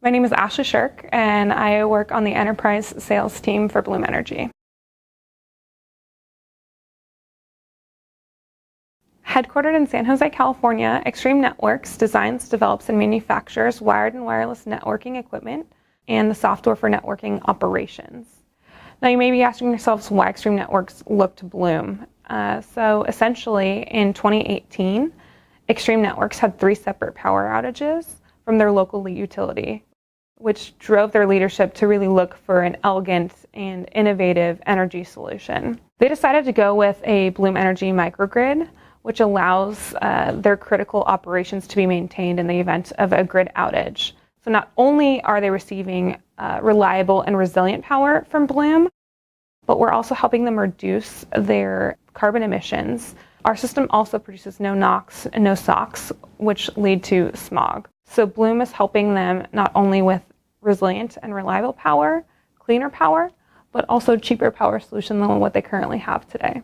My name is Ashley Shirk, and I work on the enterprise sales team for Bloom Energy. Headquartered in San Jose, California, Extreme Networks designs, develops, and manufactures wired and wireless networking equipment and the software for networking operations. Now you may be asking yourselves why Extreme Networks looked to Bloom. So essentially in 2018, Extreme Networks had 3 separate power outages from their local utility, which drove their leadership to really look for an elegant and innovative energy solution. They decided to go with a Bloom Energy microgrid, which allows their critical operations to be maintained in the event of a grid outage. So not only are they receiving reliable and resilient power from Bloom, but we're also helping them reduce their carbon emissions. Our system also produces no NOx and no SOx, which lead to smog. So Bloom is helping them not only with resilient and reliable power, cleaner power, but also cheaper power solution than what they currently have today.